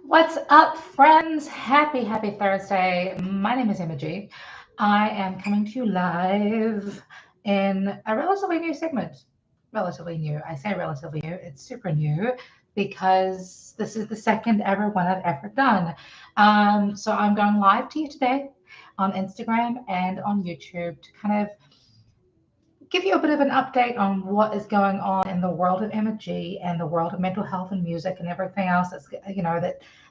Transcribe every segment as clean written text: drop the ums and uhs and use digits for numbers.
What's up, friends? Happy Thursday. My name is Emma G. I am coming to you live in a relatively new segment. Relatively new. I say relatively new, it's super new because this is the second ever one I've ever done. So I'm going live to you today on Instagram and on YouTube to kind of give you a bit of an update on what is going on in the world of energy and the world of mental health and music and everything else that's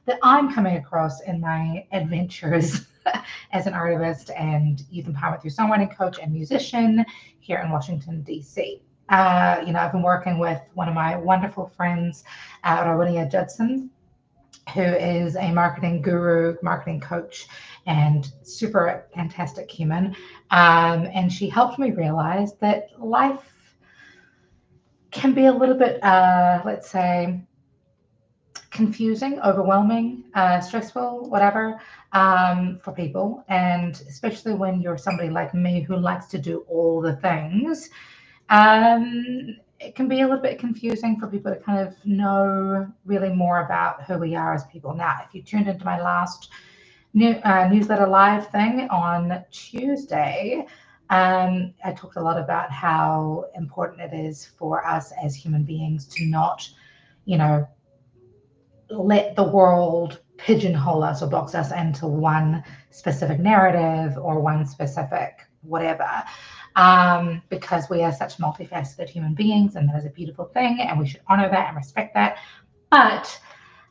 that I'm coming across in my adventures as an artist and youth empowerment through songwriting coach and musician here in Washington D.C. I've been working with one of my wonderful friends, Rawinia Judson, who is a marketing guru, marketing coach, and super fantastic human. And she helped me realize that life can be a little bit, let's say, confusing, overwhelming, stressful, whatever, for people. And especially when you're somebody like me who likes to do all the things, it can be a little bit confusing for people to kind of know really more about who we are as people. Now, if you tuned into my last newsletter live thing on Tuesday, I talked a lot about how important it is for us as human beings to not, you know, let the world pigeonhole us or box us into one specific narrative or one specific whatever, because we are such multifaceted human beings, and that is a beautiful thing, and we should honor that and respect that. But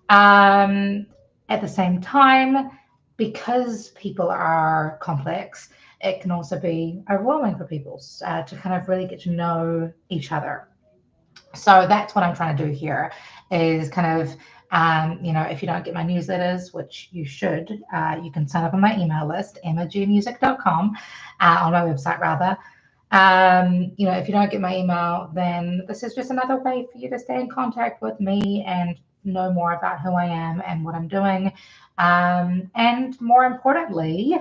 at the same time, because people are complex, it can also be overwhelming for people to kind of really get to know each other. So that's what I'm trying to do here is kind of, if you don't get my newsletters, which you should, you can sign up on my email list, emmagmusic.com, on my website rather. If you don't get my email, then this is just another way for you to stay in contact with me and know more about who I am and what I'm doing. And more importantly,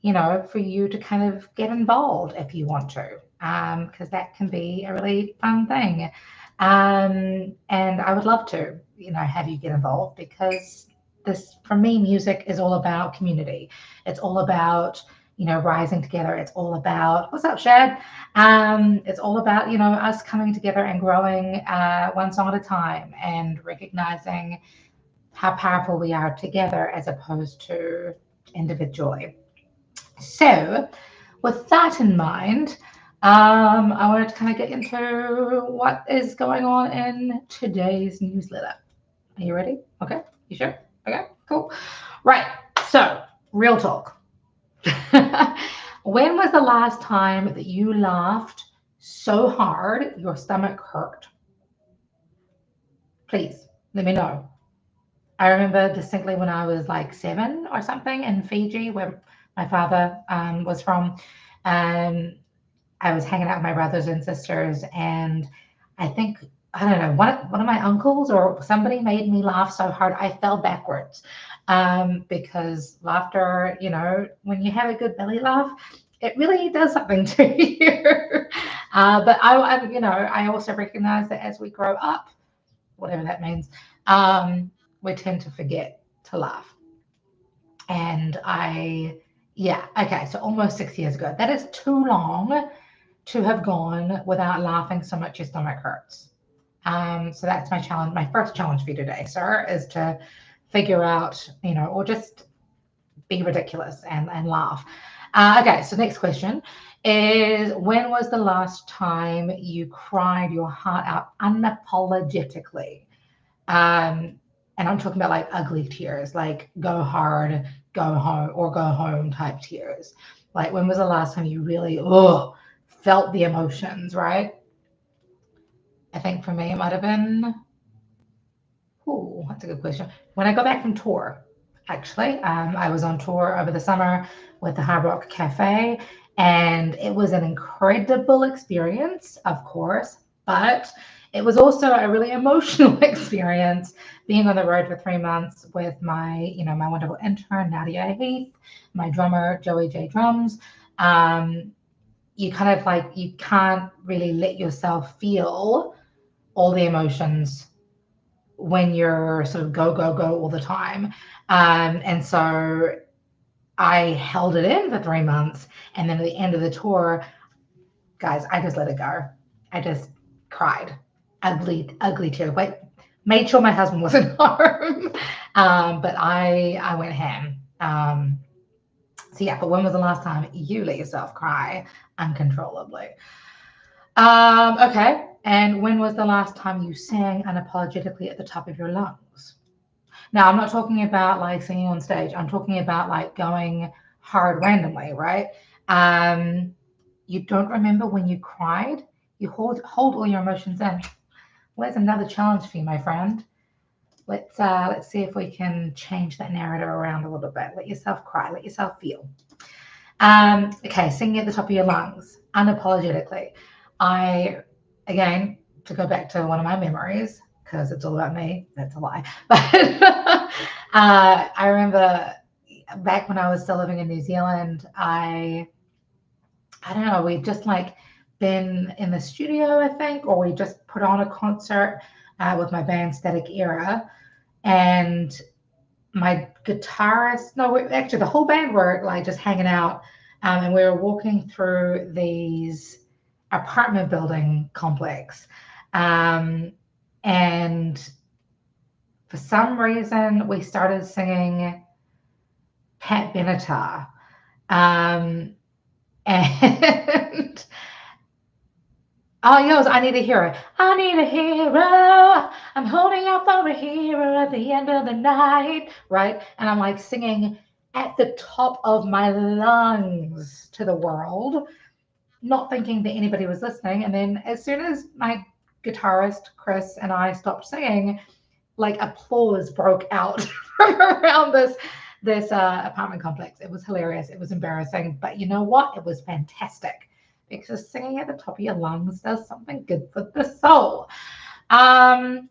for you to kind of get involved if you want to, because that can be a really fun thing. And I would love to, have you get involved because this, for me, music is all about community. It's all about, rising together. It's all about, what's up, Shad? It's all about, us coming together and growing one song at a time and recognizing how powerful we are together as opposed to individually. So, with that in mind, I wanted to kind of get into what is going on in today's newsletter. Are you ready? Okay. You sure? Okay, cool. Right. So, real talk. When was the last time that you laughed so hard your stomach hurt? Please let me know. I remember distinctly when I was like 7 or something in Fiji, where my father was from. Um, I was hanging out with my brothers and sisters, and I think, I don't know, one of my uncles or somebody made me laugh so hard I fell backwards. Because laughter, when you have a good belly laugh, it really does something to you. But I also recognize that as we grow up, whatever that means, we tend to forget to laugh. And yeah, okay, so almost 6 years ago. That is too long to have gone without laughing so much your stomach hurts. So that's my challenge. My first challenge for you today, sir, is to figure out, or just be ridiculous and laugh. Okay, so next question is, when was the last time you cried your heart out unapologetically? And I'm talking about like ugly tears, like go hard, go home, or go home type tears. Like, when was the last time you really felt the emotions, right? I think for me, it might have been, that's a good question. When I got back from tour, actually, I was on tour over the summer with the Hard Rock Cafe, and it was an incredible experience, of course, but it was also a really emotional experience being on the road for 3 months with my wonderful intern, Nadia Heath, my drummer, Joey J Drums. You kind of like, you can't really let yourself feel all the emotions when you're sort of go, go, go all the time. And so I held it in for 3 months. And then at the end of the tour, guys, I just let it go. I just cried. Ugly, ugly tears. Wait, made sure my husband wasn't home. But I went ham. So yeah, but when was the last time you let yourself cry uncontrollably? Okay. And when was the last time you sang unapologetically at the top of your lungs? Now, I'm not talking about like singing on stage. I'm talking about like going hard randomly, right? Um, you don't remember when you cried. You hold all your emotions in. Well, there's another challenge for you, my friend. Let's see if we can change that narrative around a little bit. Let yourself cry. Let yourself feel. Okay, singing at the top of your lungs, unapologetically. I, again, to go back to one of my memories, because it's all about me, that's a lie. But I remember back when I was still living in New Zealand, I don't know, we'd just like been in the studio, I think, or we just put on a concert with my band Static Era. And my guitarist, no, actually the whole band were like just hanging out, and we were walking through these apartment building complex, and for some reason we started singing Pat Benatar, and oh, yours, I need a hero. I need a hero. I'm holding out for a hero at the end of the night. Right? And I'm like singing at the top of my lungs to the world, not thinking that anybody was listening. And then as soon as my guitarist, Chris, and I stopped singing, like applause broke out from around this apartment complex. It was hilarious. It was embarrassing. But you know what? It was fantastic because singing at the top of your lungs does something good for the soul. Um,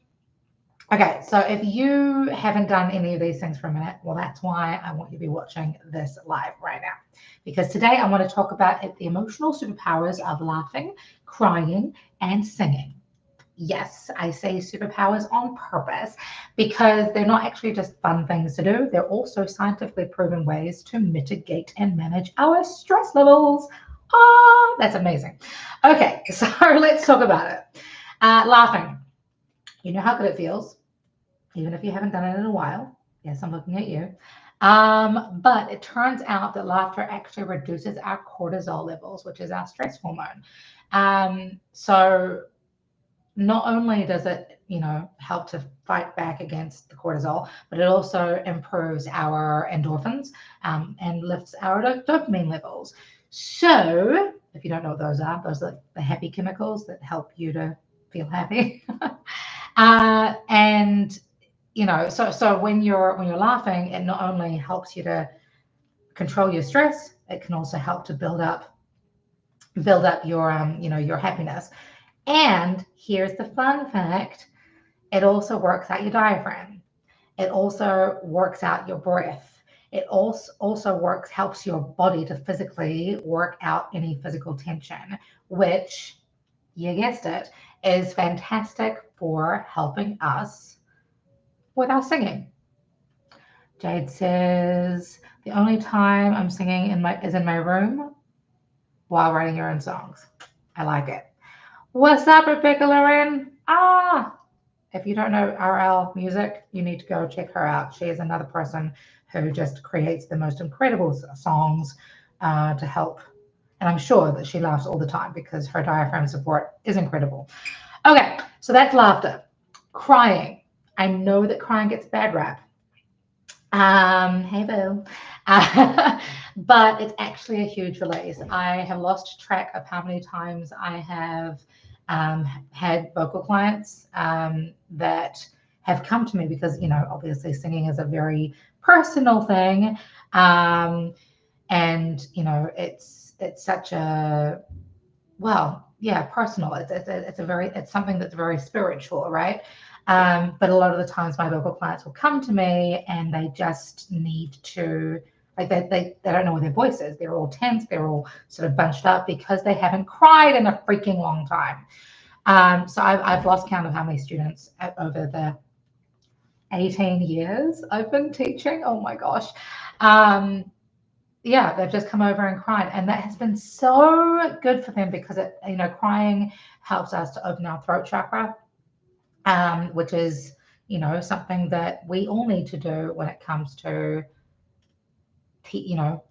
okay, so if you haven't done any of these things for a minute, well, that's why I want you to be watching this live right now. Because today I want to talk about the emotional superpowers of laughing, crying, and singing. Yes, I say superpowers on purpose because they're not actually just fun things to do. They're also scientifically proven ways to mitigate and manage our stress levels. Ah, that's amazing. Okay, so let's talk about it. Laughing. You know how good it feels, even if you haven't done it in a while. Yes, I'm looking at you. But it turns out that laughter actually reduces our cortisol levels, which is our stress hormone. So not only does it, help to fight back against the cortisol, but it also improves our endorphins, and lifts our dopamine levels. So if you don't know what those are the happy chemicals that help you to feel happy. And so when you're laughing, it not only helps you to control your stress, it can also help to build up your happiness. And here's the fun fact, it also works out your diaphragm. It also works out your breath. It also helps your body to physically work out any physical tension, which, you guessed it, is fantastic for helping us with our singing. Jade says, the only time I'm singing is in my room while writing your own songs. I like it. What's up, Rebecca Lauren? If you don't know RL Music, you need to go check her out. She is another person who just creates the most incredible songs to help. And I'm sure that she laughs all the time because her diaphragm support is incredible. Okay, so that's laughter. Crying. I know that crying gets bad rap. Hey boo. But it's actually a huge release. I have lost track of how many times I have had vocal clients that have come to me because, obviously singing is a very personal thing. And, it's such a, well, yeah, personal. It's something that's very spiritual, right? But a lot of the times my vocal clients will come to me and they just need to, like they don't know where their voice is. They're all tense. They're all sort of bunched up because they haven't cried in a freaking long time. So I've lost count of how many students over the 18 years I've been teaching. Oh my gosh. Um, yeah, they've just come over and cried, and that has been so good for them because it, crying helps us to open our throat chakra, which is, something that we all need to do when it comes to, you know,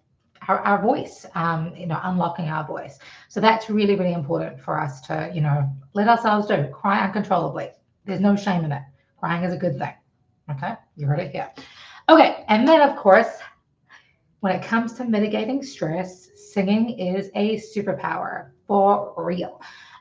our voice, unlocking our voice. So that's really, really important for us to, let ourselves do. Cry uncontrollably. There's no shame in it. Crying is a good thing. Okay, you heard it here. Okay, and then of course, when it comes to mitigating stress, singing is a superpower for real.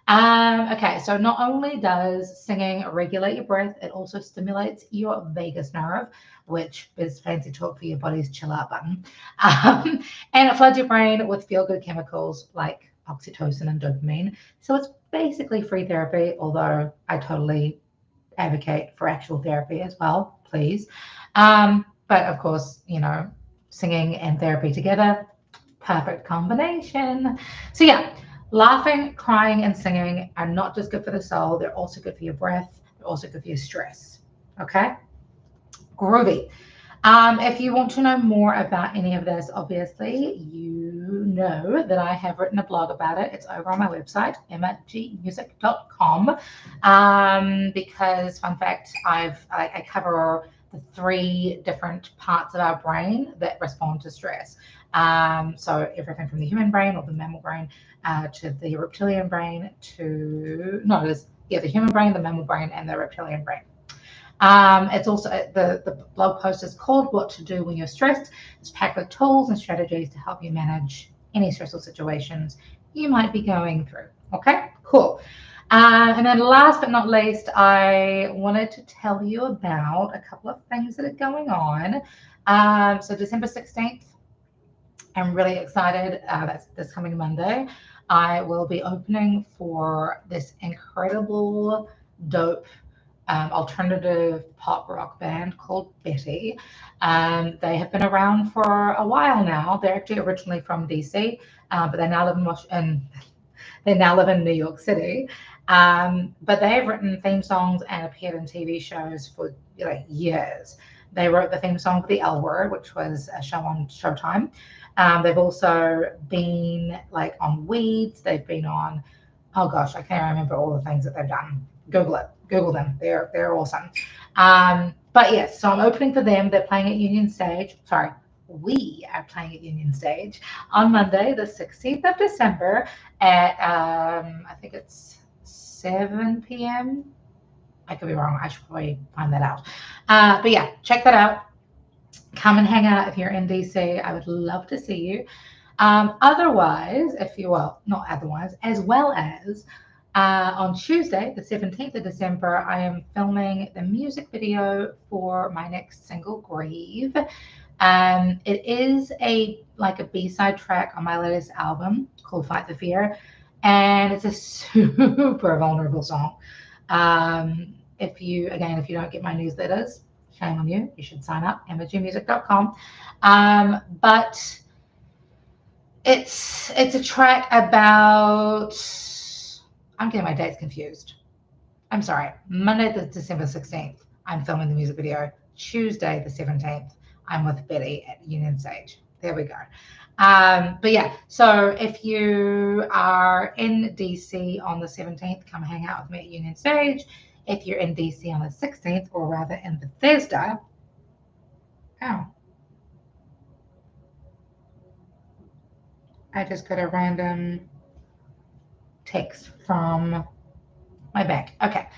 Okay, so not only does singing regulate your breath, it also stimulates your vagus nerve, which is fancy talk for your body's chill out button. And it floods your brain with feel good chemicals like oxytocin and dopamine. So it's basically free therapy, although I totally advocate for actual therapy as well, please. But of course, singing and therapy together, perfect combination. So yeah, laughing, crying, and singing are not just good for the soul, they're also good for your breath, they're also good for your stress. Okay? Groovy. If you want to know more about any of this, obviously, you know that I have written a blog about it. It's over on my website, emmagmusic.com. Because, fun fact, I cover the 3 different parts of our brain that respond to stress. So everything from the human brain or the mammal brain to the reptilian brain to, no, it is, yeah, the human brain, the mammal brain, and the reptilian brain. It's also the blog post is called "What to Do When You're Stressed." It's packed with tools and strategies to help you manage any stressful situations you might be going through. Okay, cool. And then last but not least, I wanted to tell you about a couple of things that are going on. So December 16th, I'm really excited. That's this coming Monday. I will be opening for this incredible, dope alternative pop rock band called Betty. They have been around for a while now. They're actually originally from DC, but they now live they now live in New York City. But they have written theme songs and appeared in TV shows for years. They wrote the theme song for The L Word, which was a show on Showtime. They've also been on Weeds. They've been on, oh gosh, I can't remember all the things that they've done. Google it. Google them. They're awesome. But yes, so I'm opening for them. They're playing at Union Stage. Sorry, we are playing at Union Stage on Monday, the 16th of December at I think it's 7 p.m. I could be wrong. I should probably find that out. But yeah, check that out. Come and hang out if you're in DC. I would love to see you. Otherwise, not otherwise, as well as on Tuesday, the 17th of December, I am filming the music video for my next single, Grieve. It is a B-side track on my latest album called Fight the Fear, and it's a super vulnerable song. If you don't get my newsletters, shame on you. You should sign up, emmagmusic.com. But it's a track about, I'm getting my dates confused. I'm sorry. Monday, the December 16th, I'm filming the music video. Tuesday, the 17th, I'm with Betty at Union Stage. There we go. But yeah, so if you are in DC on the 17th, come hang out with me at Union Stage. If you're in DC on the 16th, or rather in Bethesda, I just got a random text from my bank. Okay.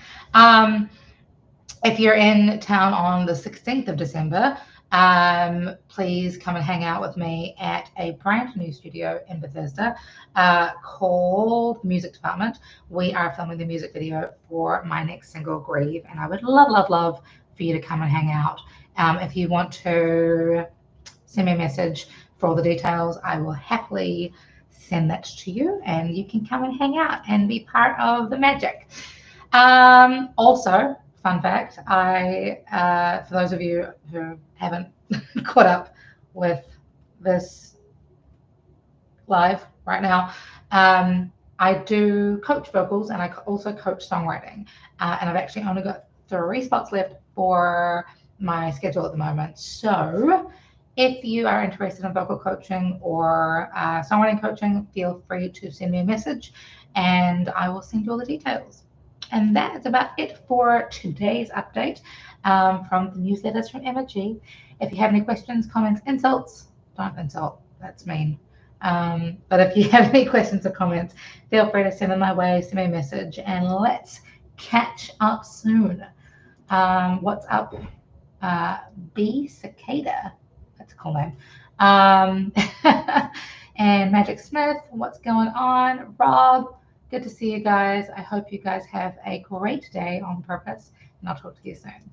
If you're in town on the 16th of December, please come and hang out with me at a brand new studio in Bethesda called Music Department. We are filming the music video for my next single, Grieve, and I would love, love, love for you to come and hang out. If you want to send me a message for all the details, I will happily send that to you, and you can come and hang out and be part of the magic. Also, fun fact, for those of you who haven't caught up with this live right now, I do coach vocals, and I also coach songwriting. And I've actually only got 3 spots left for my schedule at the moment. So if you are interested in vocal coaching or songwriting coaching, feel free to send me a message and I will send you all the details. And that's about it for today's update from the newsletters from Emma G. If you have any questions, comments, insults, don't insult, that's mean. But if you have any questions or comments, feel free to send them my way, send me a message, and let's catch up soon. What's up? B Cicada, that's a cool name. Um, and Magic Smith, what's going on? Rob, good to see you guys. I hope you guys have a great day on purpose, and I'll talk to you soon.